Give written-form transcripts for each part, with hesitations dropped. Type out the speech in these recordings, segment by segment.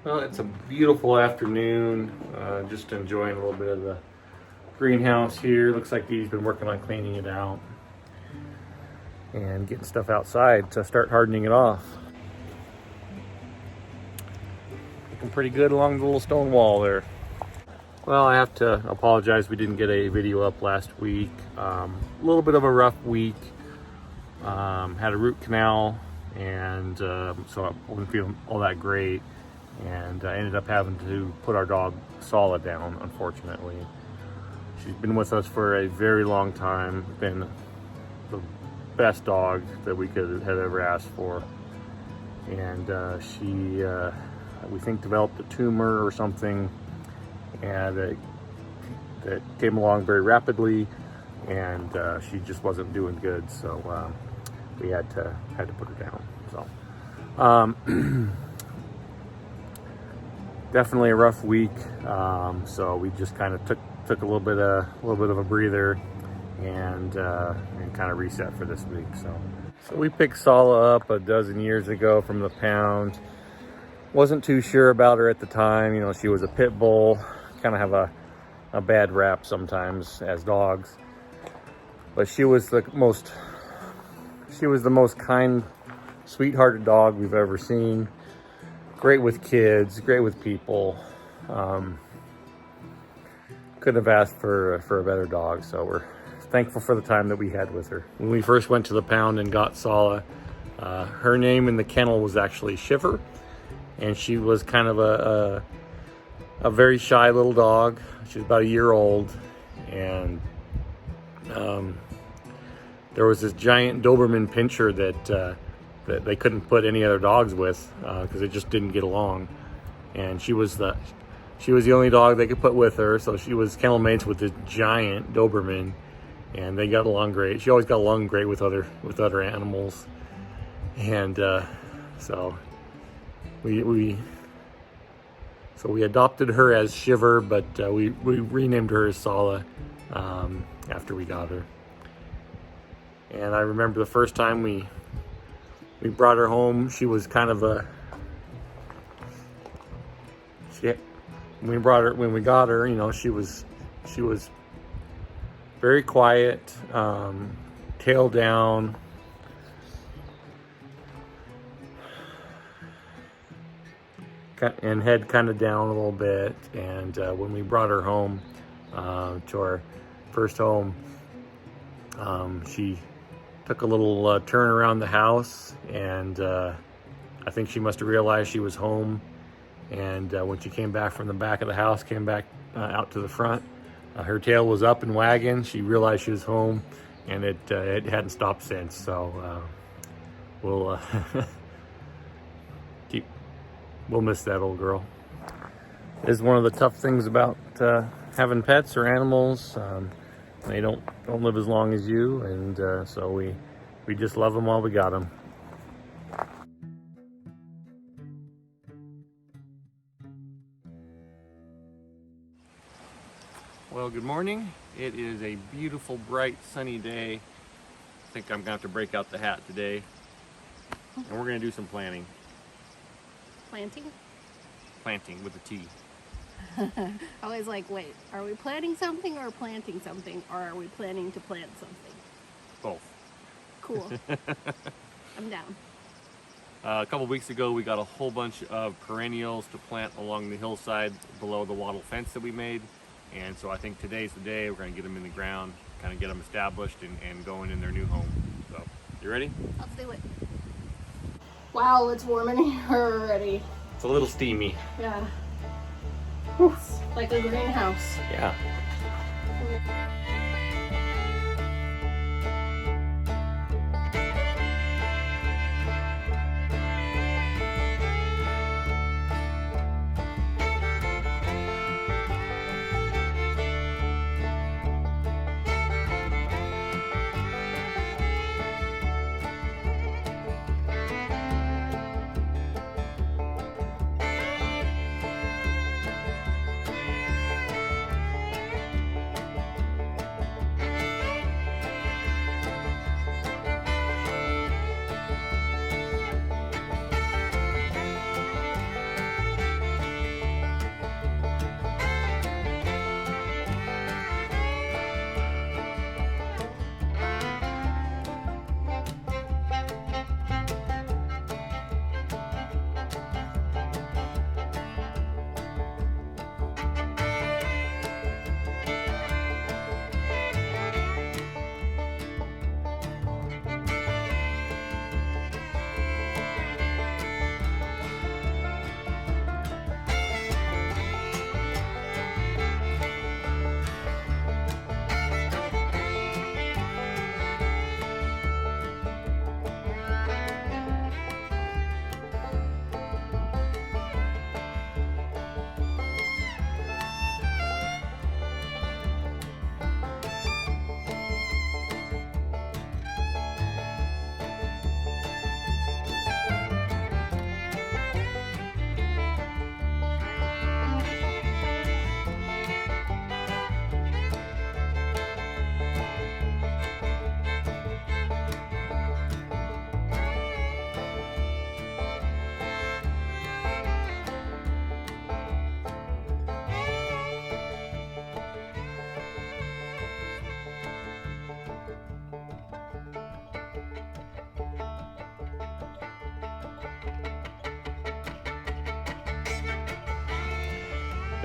Well, it's a beautiful afternoon. Just enjoying a little bit of the greenhouse here. Looks like Dede's been working on cleaning it out and getting stuff outside to start hardening it off. Looking pretty good along the little stone wall there. Well, I have to apologize. We didn't get a video up last week. A little bit of a rough week. Had a root canal, and so I wasn't feeling all that great. And I ended up having to put our dog Sala down, unfortunately. She's been with us for a very long time, been the best dog that we could have ever asked for. And she, we think, developed a tumor or something, and that came along very rapidly, and she just wasn't doing good, so we had to put her down. So definitely a rough week. So we just kind of took a little bit of a breather and kind of reset for this week. So we picked Sala up a dozen years ago from the pound. Wasn't too sure about her at the time. You know, she was a pit bull. Kind of have a bad rap sometimes as dogs, but she was the most kind, sweethearted dog we've ever seen. Great with kids, great with people. Couldn't have asked for a better dog, so we're thankful for the time that we had with her. When we first went to the pound and got Sala, her name in the kennel was actually Shiver, and she was kind of a very shy little dog. She was about a year old, and there was this giant Doberman pinscher that they couldn't put any other dogs with because they just didn't get along. And she was the only dog they could put with her, so she was kennel mates with this giant Doberman, and they got along great. She always got along great with other animals, and so we adopted her as Shiver, but we renamed her as Sala after we got her. And I remember the first time we brought her home, she was kind of when we got her, you know, she was very quiet, tail down, and head kind of down a little bit. And when we brought her home to our first home, she took a little turn around the house, and I think she must have realized she was home. And when she came back from the back of the house, came back out to the front, her tail was up and wagging. She realized she was home, and it hadn't stopped since. So we'll we'll miss that old girl. It is one of the tough things about having pets or animals. They don't live as long as you, and so we just love them while we got them. Well, good morning. It is a beautiful, bright, sunny day. I think I'm gonna have to break out the hat today, and we're gonna do some planting. Planting? Planting with a T. I was like, wait, are we planting something or planting something, or are we planning to plant something? Both. Cool. I'm down. A couple weeks ago, we got a whole bunch of perennials to plant along the hillside below the wattle fence that we made. And so I think today's the day. We're going to get them in the ground, kind of get them established and going in their new home. So, you ready? Let's do it. Wow, it's warm in here already. It's a little steamy. Yeah. It's like a greenhouse. Yeah.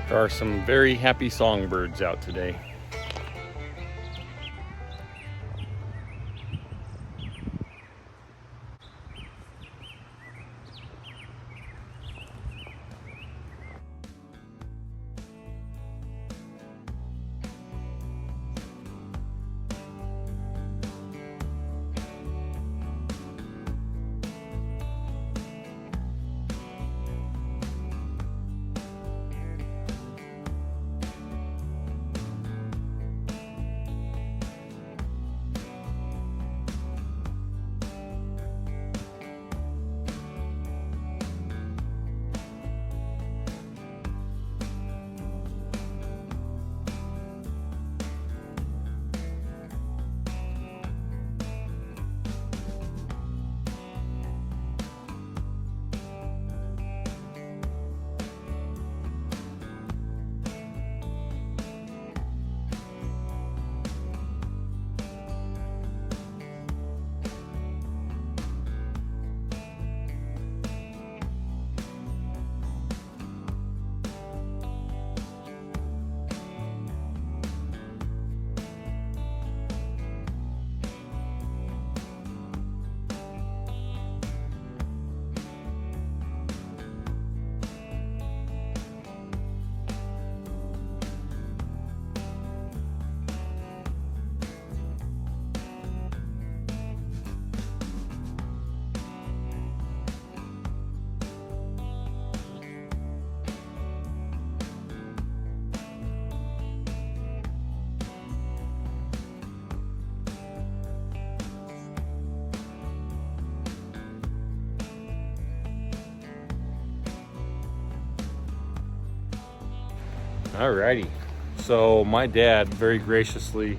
There are some very happy songbirds out today. Alrighty, so my dad very graciously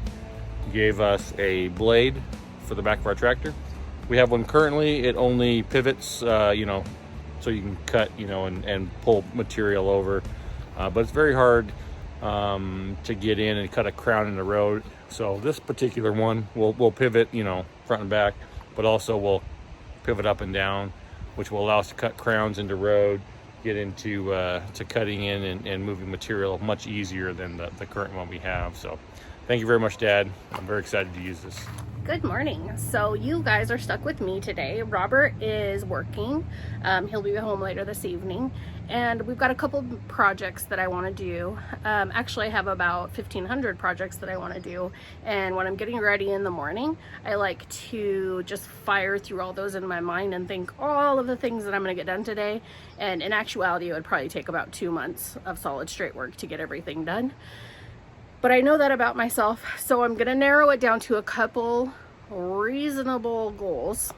gave us a blade for the back of our tractor. We have one currently. It only pivots, so you can cut, and pull material over. But it's very hard to get in and cut a crown in the road. So this particular one will pivot, front and back, but also will pivot up and down, which will allow us to cut crowns into road, get into to cutting in and moving material much easier than the current one we have. So thank you very much, Dad. I'm very excited to use this. Good morning. So you guys are stuck with me today. Robert is working. He'll be home later this evening. And we've got a couple projects that I want to do. Actually, I have about 1,500 projects that I want to do. And when I'm getting ready in the morning, I like to just fire through all those in my mind and think all of the things that I'm going to get done today. And in actuality, it would probably take about 2 months of solid straight work to get everything done. But I know that about myself, so I'm going to narrow it down to a couple reasonable goals.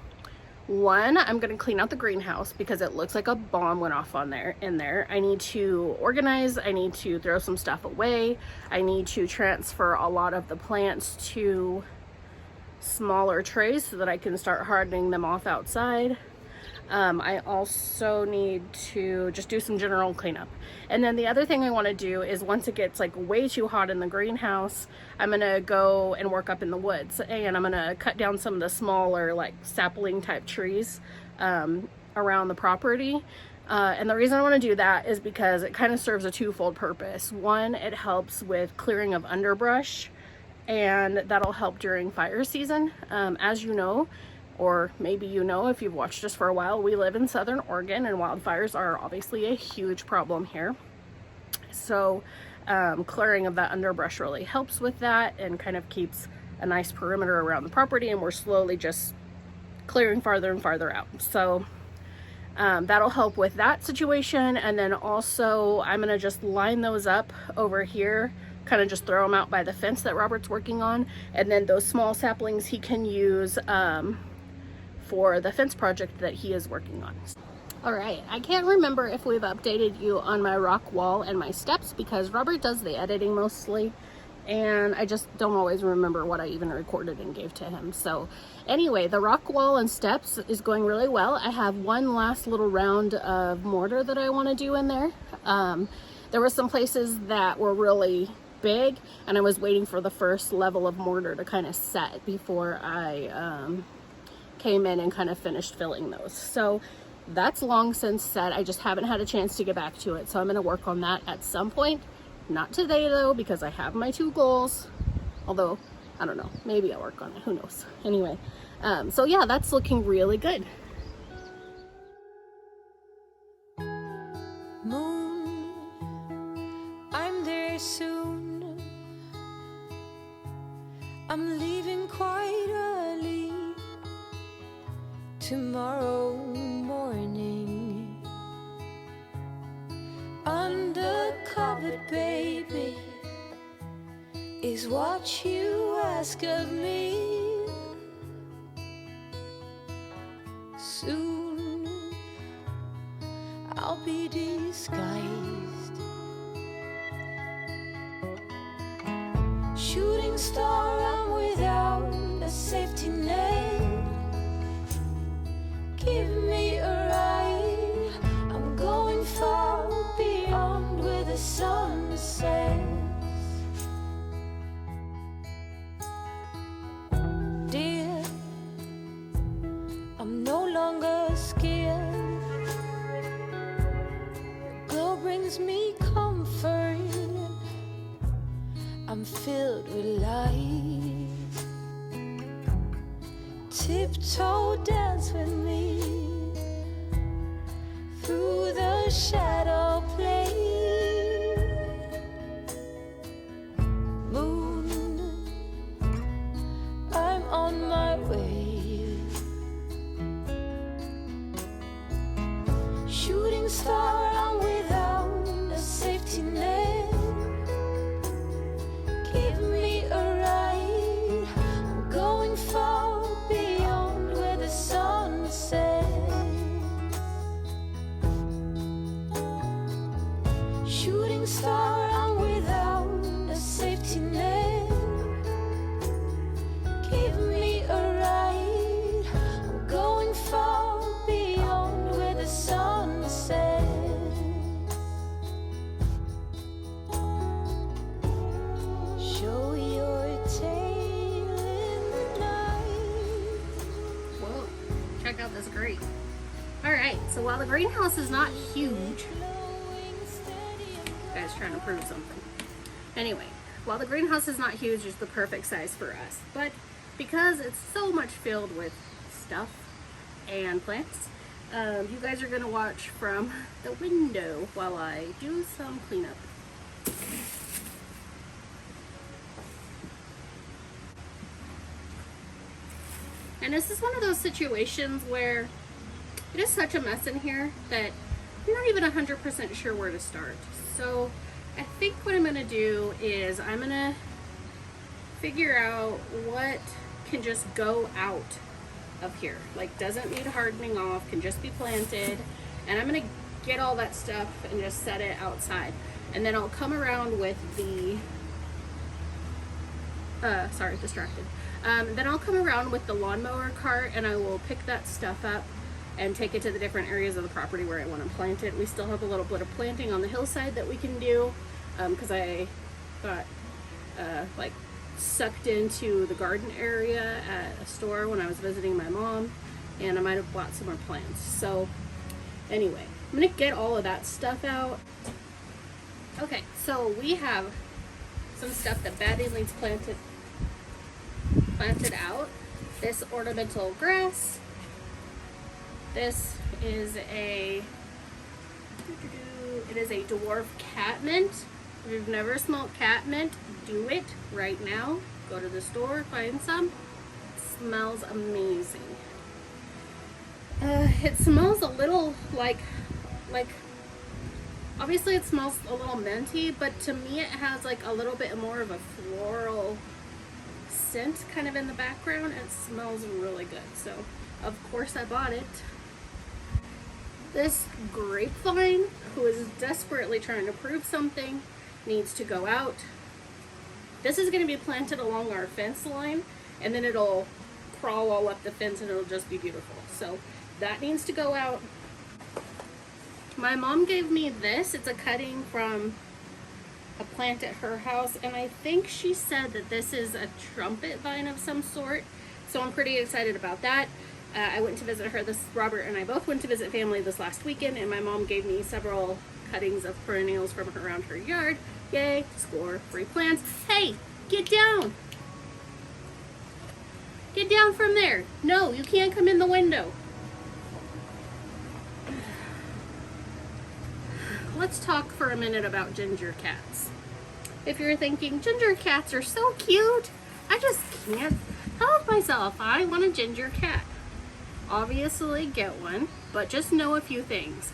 One, I'm going to clean out the greenhouse because it looks like a bomb went off in there. I need to organize. I need to throw some stuff away. I need to transfer a lot of the plants to smaller trays so that I can start hardening them off outside. I also need to just do some general cleanup. And then the other thing I want to do is once it gets like way too hot in the greenhouse, I'm going to go and work up in the woods, and I'm going to cut down some of the smaller like sapling type trees around the property. And the reason I want to do that is because it kind of serves a twofold purpose. One, it helps with clearing of underbrush, and that'll help during fire season. As you know, or maybe if you've watched us for a while, we live in Southern Oregon and wildfires are obviously a huge problem here. So clearing of that underbrush really helps with that and kind of keeps a nice perimeter around the property, and we're slowly just clearing farther and farther out. So that'll help with that situation. And then also I'm gonna just line those up over here, kind of just throw them out by the fence that Robert's working on, and then those small saplings he can use for the fence project that he is working on. All right, I can't remember if we've updated you on my rock wall and my steps because Robert does the editing mostly, and I just don't always remember what I even recorded and gave to him. So anyway, the rock wall and steps is going really well. I have one last little round of mortar that I want to do in there. There were some places that were really big, and I was waiting for the first level of mortar to kind of set before I came in and kind of finished filling those. So that's long since set. I just haven't had a chance to get back to it. So I'm going to work on that at some point. Not today though, because I have my 2 goals. Although, I don't know, maybe I'll work on it. Who knows? Anyway, so yeah, that's looking really good. Moon, I'm there soon. I'm leaving quite early tomorrow morning. Undercover, baby, is what you ask of me. Soon I'll be disguised. Shooting star, I'm without a safety net. Give me a ride. I'm going far beyond where the sun sets. Dear, I'm no longer scared. The glow brings me comfort. I'm filled with light. Tiptoe dance with me through the shadow play. Moon, I'm on my way. Shooting star, I'm without a safety net. Give me a ride. I'm going far beyond where the sun sets. Shooting star, I'm without a safety net. Give me a ride. I'm going far beyond where the sun sets. Show your tail in the night. Whoa, check out this grate. All right, so while the greenhouse is not huge, guys trying to prove something. Anyway, while the greenhouse is not huge, it's the perfect size for us. But because it's so much filled with stuff and plants, you guys are gonna watch from the window while I do some cleanup. And this is one of those situations where it is such a mess in here that I'm not even 100% sure where to start. So I think what I'm gonna do is I'm gonna figure out what can just go out of here. Like, doesn't need hardening off, can just be planted. And I'm gonna get all that stuff and just set it outside. And then I'll come around with the, sorry, distracted. Then I'll come around with the lawnmower cart and I will pick that stuff up and take it to the different areas of the property where I want to plant it. We still have a little bit of planting on the hillside that we can do because I got like sucked into the garden area at a store when I was visiting my mom, and I might have bought some more plants. So anyway, I'm gonna get all of that stuff out. Okay, so we have some stuff that badly needs planted out. This ornamental grass. This is a dwarf catmint. If you've never smelled catmint, do it right now. Go to the store, find some. It smells amazing. It smells a little like obviously it smells a little minty, but to me it has like a little bit more of a floral scent kind of in the background. It smells really good, so of course I bought it. This grapevine, who is desperately trying to prove something, needs to go out. This is going to be planted along our fence line, and then it'll crawl all up the fence and it'll just be beautiful. So that needs to go out. My mom gave me this. It's a cutting from a plant at her house, and I think she said that this is a trumpet vine of some sort, so I'm pretty excited about that. I went to visit her Robert and I both went to visit family this last weekend, and my mom gave me several cuttings of perennials from around her yard. Yay, score free plants. Hey, get down. Get down from there. No, you can't come in the window. Let's talk for a minute about ginger cats. If you're thinking, ginger cats are so cute, I just can't help myself. I want a ginger cat. Obviously get one, but just know a few things.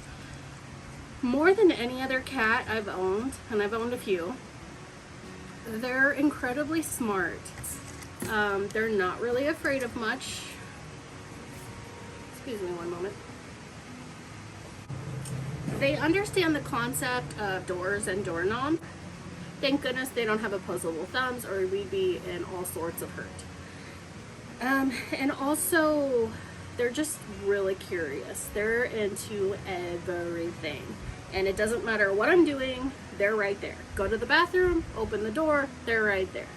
More than any other cat I've owned, and I've owned a few, they're incredibly smart. They're not really afraid of much. Excuse me one moment. They understand the concept of doors and doorknob. Thank goodness they don't have opposable thumbs, or we'd be in all sorts of hurt. And also, they're just really curious. They're into everything. And it doesn't matter what I'm doing, they're right there. Go to the bathroom, open the door, they're right there.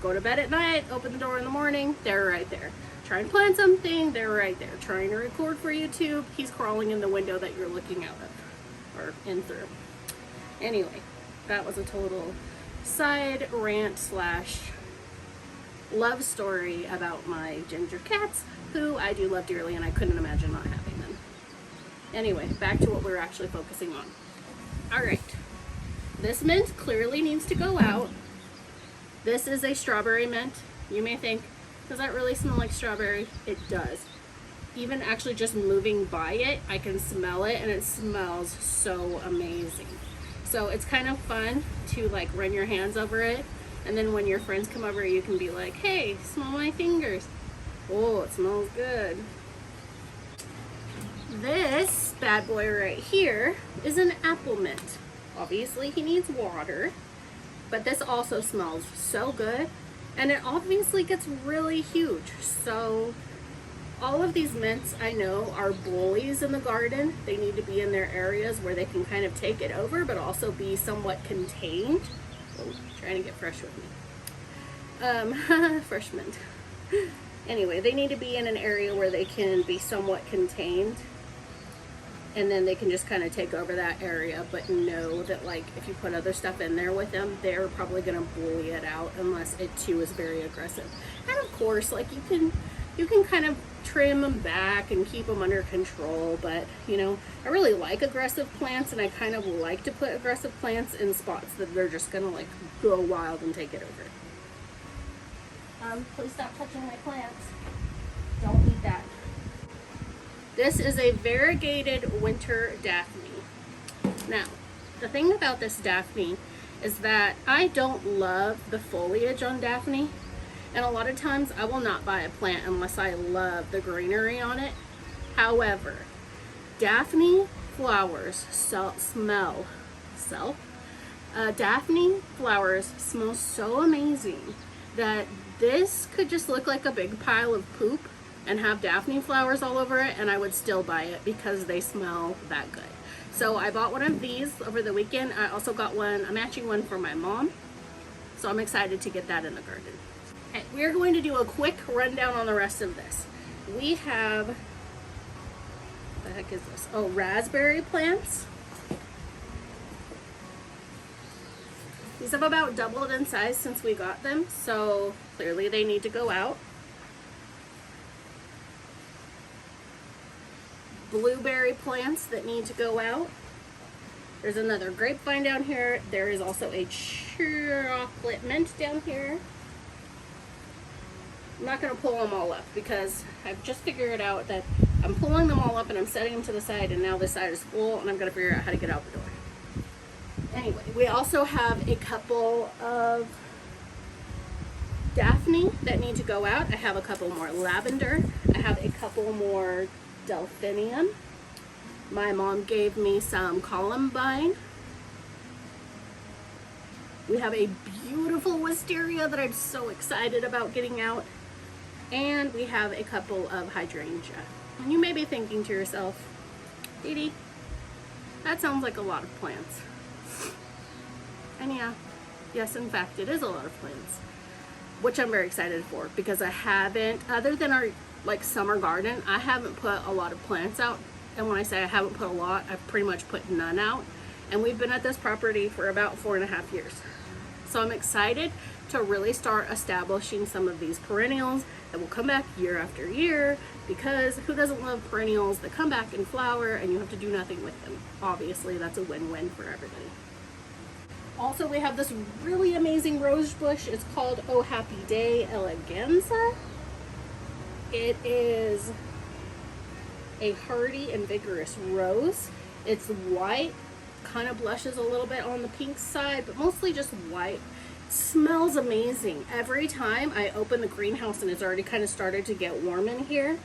Go to bed at night, open the door in the morning, they're right there. Try and plan something, they're right there. Trying to record for YouTube, he's crawling in the window that you're looking out of, or in through. Anyway, that was a total side rant slash love story about my ginger cats, who I do love dearly, and I couldn't imagine not having them. Anyway, back to what we're actually focusing on. All right, this mint clearly needs to go out. This is a strawberry mint. You may think, does that really smell like strawberry? It does. Even actually just moving by it, I can smell it, and it smells so amazing. So it's kind of fun to like run your hands over it, and then when your friends come over, you can be like, hey, smell my fingers. Oh, it smells good. This bad boy right here is an apple mint. Obviously he needs water, but this also smells so good, and it obviously gets really huge. So all of these mints I know are bullies in the garden. They need to be in their areas where they can kind of take it over, but also be somewhat contained. Oh, trying to get fresh with me. Fresh mint. Anyway, they need to be in an area where they can be somewhat contained, and then they can just kind of take over that area, but know that like if you put other stuff in there with them, they're probably going to bully it out unless it too is very aggressive. And of course, like you can kind of trim them back and keep them under control, but you know, I really like aggressive plants, and I kind of like to put aggressive plants in spots that they're just gonna like go wild and take it over. Please stop touching my plants. Don't eat that. This is a variegated winter Daphne. Now, the thing about this Daphne is that I don't love the foliage on Daphne. And a lot of times I will not buy a plant unless I love the greenery on it. However, Daphne flowers Daphne flowers smell so amazing that this could just look like a big pile of poop and have Daphne flowers all over it, and I would still buy it because they smell that good. So I bought one of these over the weekend. I also got a matching one for my mom. So I'm excited to get that in the garden. Okay, we're going to do a quick rundown on the rest of this. We have, what the heck is this? Oh, raspberry plants. These have about doubled in size since we got them, so clearly they need to go out. Blueberry plants that need to go out. There's another grapevine down here. There is also a chocolate mint down here. I'm not going to pull them all up because I've just figured out that I'm pulling them all up and I'm setting them to the side, and now this side is full and I'm going to figure out how to get out the door. Anyway, we also have a couple of Daphne that need to go out. I have a couple more lavender. I have a couple more delphinium. My mom gave me some columbine. We have a beautiful wisteria that I'm so excited about getting out. And we have a couple of hydrangea. And you may be thinking to yourself, Dede, that sounds like a lot of plants. And yeah, yes, in fact, it is a lot of plants, which I'm very excited for because I haven't, other than our like summer garden, I haven't put a lot of plants out. And when I say I haven't put a lot, I've pretty much put none out. And we've been at this property for about 4.5 years. So I'm excited to really start establishing some of these perennials that will come back year after year, because who doesn't love perennials that come back and flower and you have to do nothing with them? Obviously, that's a win-win for everybody. Also, we have this really amazing rose bush. It's called Oh Happy Day Eleganza. It is a hardy and vigorous rose. It's white, kind of blushes a little bit on the pink side, but mostly just white. It smells amazing. Every time I open the greenhouse and it's already kind of started to get warm in here,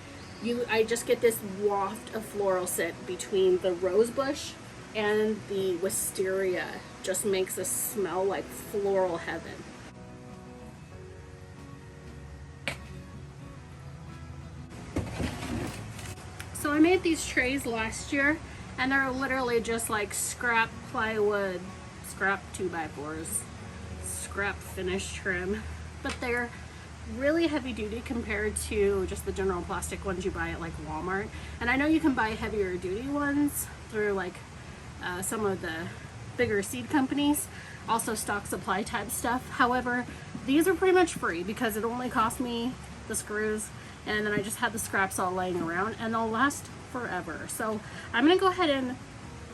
I just get this waft of floral scent between the rose bush and the wisteria. Just makes us smell like floral heaven. So I made these trays last year, and they're literally just like scrap plywood, scrap 2x4s, scrap finish trim, but they're really heavy duty compared to just the general plastic ones you buy at like Walmart. And I know you can buy heavier duty ones through like some of the bigger seed companies, also stock supply type stuff. However, these are pretty much free because it only cost me the screws, and then I just had the scraps all laying around, and they'll last forever. So I'm gonna go ahead and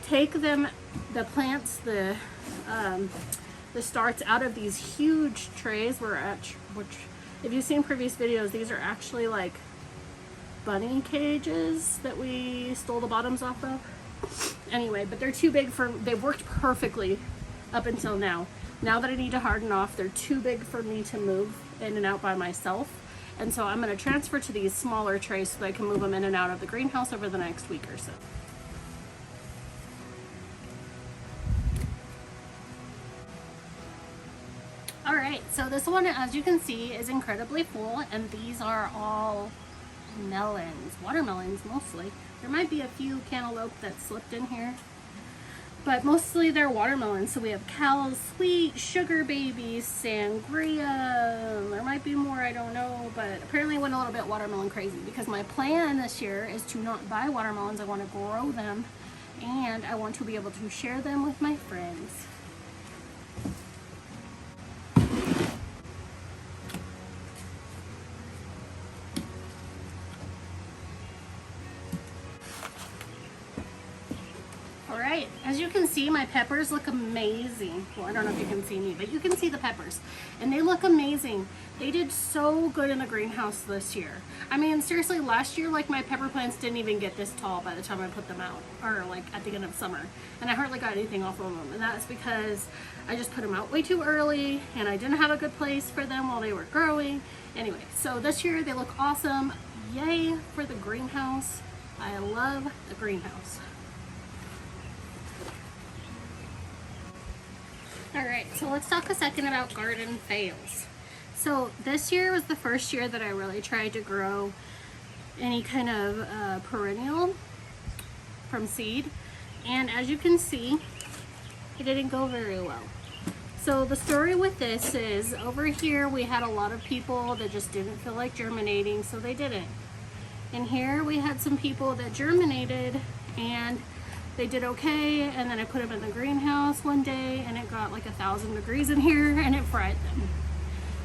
take them, the plants, the starts out of these huge trays, which if you've seen previous videos, these are actually like bunny cages that we stole the bottoms off of. Anyway, but they're too big they worked perfectly up until now. Now that I need to harden off, they're too big for me to move in and out by myself. And so I'm going to transfer to these smaller trays so that I can move them in and out of the greenhouse over the next week or so. Alright, so this one, as you can see, is incredibly full, and these are all melons, watermelons mostly. There might be a few cantaloupe that slipped in here, but mostly they're watermelons. So we have Cal's Sweet, Sugar Babies, Sangria. There might be more, I don't know, but apparently went a little bit watermelon crazy because my plan this year is to not buy watermelons. I want to grow them, and I want to be able to share them with my friends. Alright, as you can see, my peppers look amazing. Well, I don't know if you can see me, but you can see the peppers. And they look amazing. They did so good in the greenhouse this year. I mean, seriously, last year, like, my pepper plants didn't even get this tall by the time I put them out. Or, like, at the end of summer. And I hardly got anything off of them. And that's because I just put them out way too early, and I didn't have a good place for them while they were growing. Anyway, so this year they look awesome. Yay for the greenhouse. I love the greenhouse. Alright, so let's talk a second about garden fails. So this year was the first year that I really tried to grow any kind of perennial from seed. And as you can see, it didn't go very well. So the story with this is, over here we had a lot of people that just didn't feel like germinating, so they didn't. And here we had some people that germinated and they did okay, and then I put them in the greenhouse one day and it got like 1,000 degrees in here and it fried them.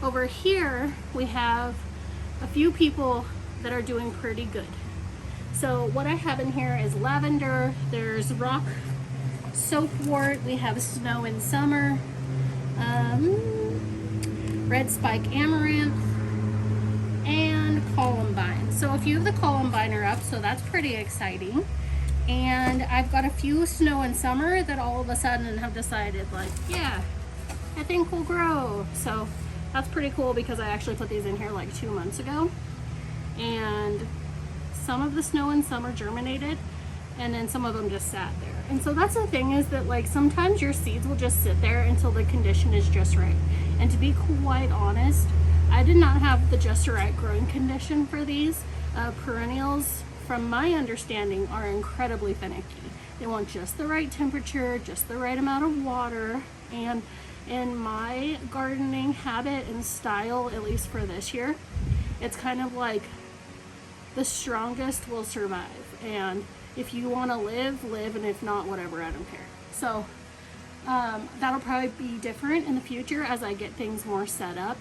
Over here we have a few people that are doing pretty good. So what I have in here is lavender, there's rock soapwort, we have snow in summer, red spike amaranth, and columbine. So a few of the columbine are up, so that's pretty exciting. And I've got a few snow in summer that all of a sudden have decided, like, yeah, I think we'll grow. So that's pretty cool because I actually put these in here like 2 months ago. And some of the snow in summer germinated, and then some of them just sat there. And so that's the thing, is that like sometimes your seeds will just sit there until the condition is just right. And to be quite honest, I did not have the just right growing condition for these perennials. From my understanding, are incredibly finicky. They want just the right temperature, just the right amount of water, and in my gardening habit and style, at least for this year, it's kind of like the strongest will survive. And if you want to live, live, and if not, whatever, I don't care. So that'll probably be different in the future as I get things more set up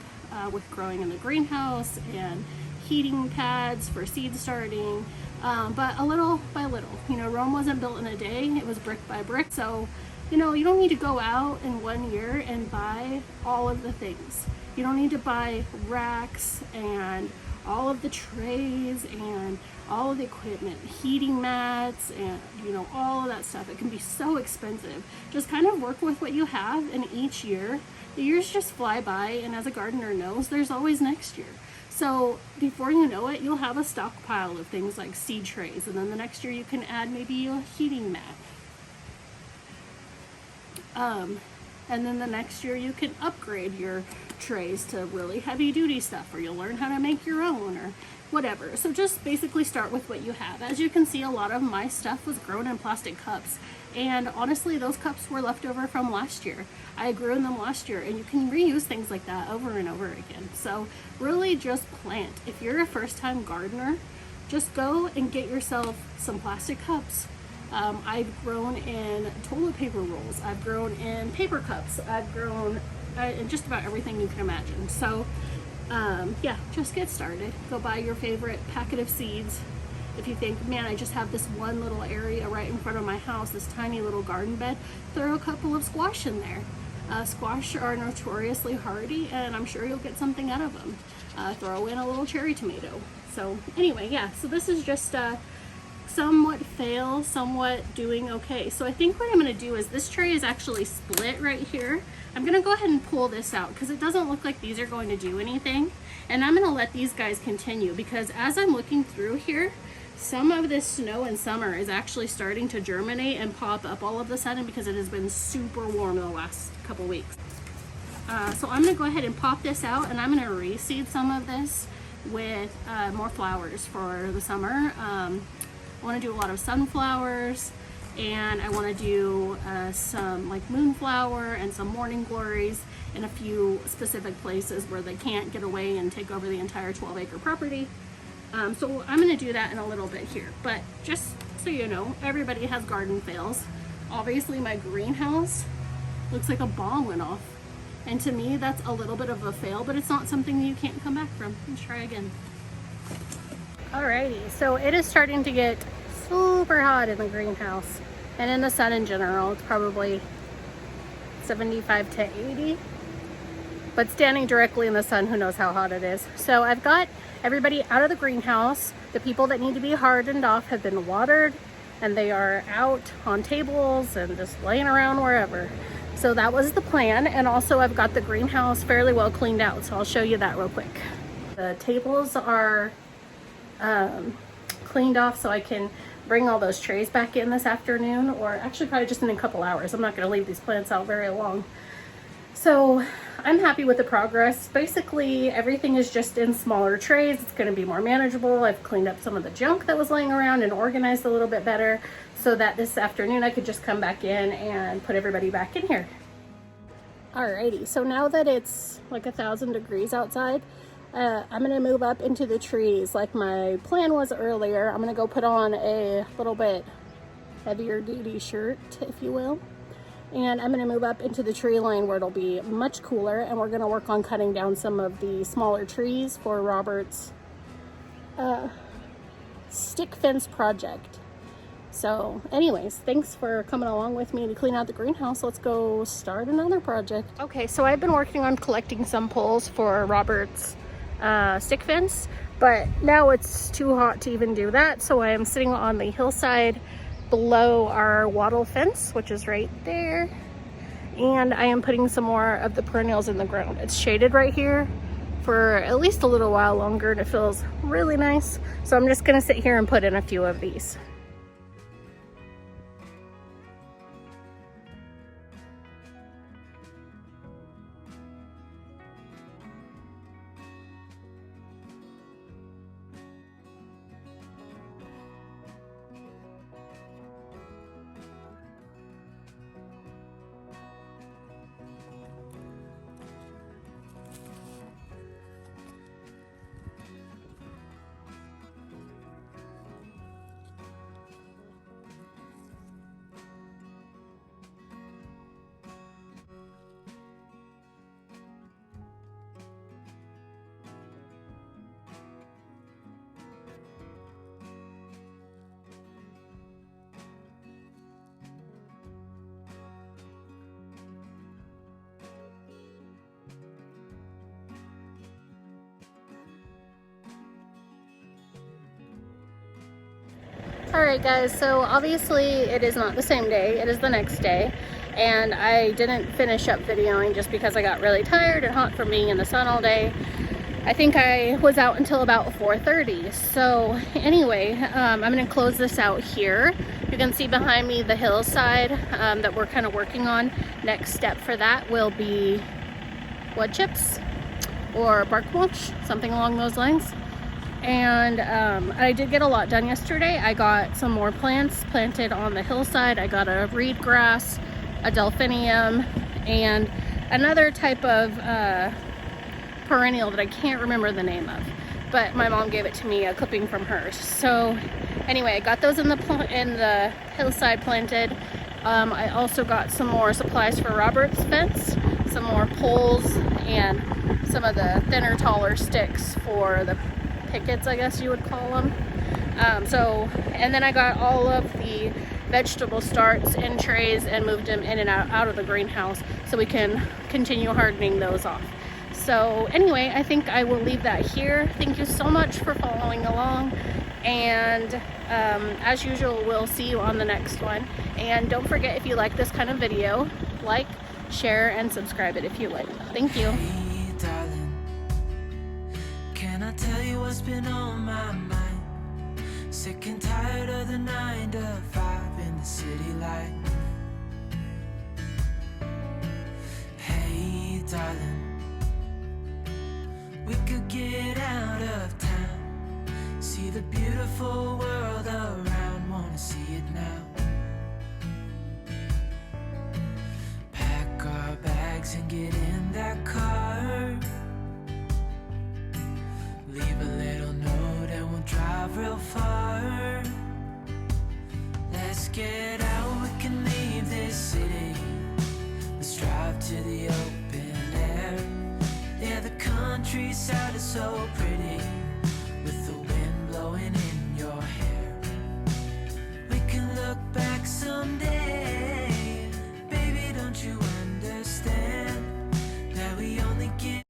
with growing in the greenhouse and heating pads for seed starting. But a little by little, you know, Rome wasn't built in a day, it was brick by brick. So, you know, you don't need to go out in 1 year and buy all of the things. You don't need to buy racks and all of the trays and all of the equipment, heating mats, and, you know, all of that stuff. It can be so expensive. Just kind of work with what you have, and each year, the years just fly by, and as a gardener knows, there's always next year. So before you know it, you'll have a stockpile of things like seed trays, and then the next year you can add maybe a heating mat. And then the next year you can upgrade your trays to really heavy duty stuff, or you'll learn how to make your own or whatever. So just basically start with what you have. As you can see, a lot of my stuff was grown in plastic cups. And honestly, those cups were left over from last year. I grew in them last year, and you can reuse things like that over and over again. So really just plant. If you're a first-time gardener, just go and get yourself some plastic cups. I've grown in toilet paper rolls. I've grown in paper cups. I've grown in just about everything you can imagine. So yeah, just get started. Go buy your favorite packet of seeds. If you think, man, I just have this one little area right in front of my house, this tiny little garden bed, throw a couple of squash in there. Squash are notoriously hardy, and I'm sure you'll get something out of them. Throw in a little cherry tomato. So anyway, yeah, so this is just somewhat fail, somewhat doing okay. So I think what I'm going to do is, this tray is actually split right here. I'm going to go ahead and pull this out because it doesn't look like these are going to do anything. And I'm going to let these guys continue, because as I'm looking through here, some of this snow in summer is actually starting to germinate and pop up all of a sudden because it has been super warm the last couple weeks. So I'm going to go ahead and pop this out, and I'm going to reseed some of this with more flowers for the summer. I want to do a lot of sunflowers, and I want to do some like moonflower and some morning glories in a few specific places where they can't get away and take over the entire 12-acre property. So I'm going to do that in a little bit here, but just so you know, everybody has garden fails. Obviously my greenhouse looks like a bomb went off, and to me that's a little bit of a fail, but it's not something that you can't come back from. Let's try again. Alrighty, so it is starting to get super hot in the greenhouse, and in the sun in general. It's probably 75 to 80, but standing directly in the sun, who knows how hot it is. So I've got everybody out of the greenhouse. The people that need to be hardened off have been watered, and they are out on tables and just laying around wherever. So that was the plan. And also I've got the greenhouse fairly well cleaned out, so I'll show you that real quick. The tables are cleaned off, so I can bring all those trays back in this afternoon, or actually probably just in a couple hours. I'm not going to leave these plants out very long. So I'm happy with the progress. Basically everything is just in smaller trays. It's going to be more manageable. I've cleaned up some of the junk that was laying around and organized a little bit better, so that this afternoon I could just come back in and put everybody back in here. Alrighty, so now that it's like 1,000 degrees outside, I'm going to move up into the trees like my plan was earlier. I'm going to go put on a little bit heavier duty shirt, if you will. And I'm going to move up into the tree line where it'll be much cooler, and we're going to work on cutting down some of the smaller trees for Robert's stick fence project. So anyways, thanks for coming along with me to clean out the greenhouse. Let's go start another project. Okay, so I've been working on collecting some poles for Robert's stick fence, but now it's too hot to even do that. So I am sitting on the hillside below our wattle fence, which is right there, and I am putting some more of the perennials in the ground. It's shaded right here for at least a little while longer, and it feels really nice. So I'm just gonna sit here and put in a few of these. Alright guys, so obviously it is not the same day, it is the next day, and I didn't finish up videoing just because I got really tired and hot from being in the sun all day. I think I was out until about 4:30. So anyway, I'm going to close this out here. You can see behind me the hillside that we're kind of working on. Next step for that will be wood chips or bark mulch, something along those lines. And I did get a lot done yesterday. I got some more plants planted on the hillside. I got a reed grass, a delphinium, and another type of perennial that I can't remember the name of, but my mom gave it to me, a clipping from hers. So anyway, I got those in the hillside planted. I also got some more supplies for Robert's fence, some more poles, and some of the thinner, taller sticks for the pickets, I guess you would call them. And then I got all of the vegetable starts in trays and moved them in and out of the greenhouse so we can continue hardening those off. So anyway, I think I will leave that here. Thank you so much for following along, and as usual, we'll see you on the next one. And don't forget, if you like this kind of video, like, share, and subscribe it if you like. Thank you. Hey, darling, can I tell you what's been on my mind? Sick and tired of the 9 to 5 in the city life. Hey, darling, we could get out of town, see the beautiful world around, wanna see it now. Pack our bags and get in that car, leave a little note and we'll drive real far. Let's get out, we can leave this city, let's drive to the open air. Yeah, the countryside is so pretty.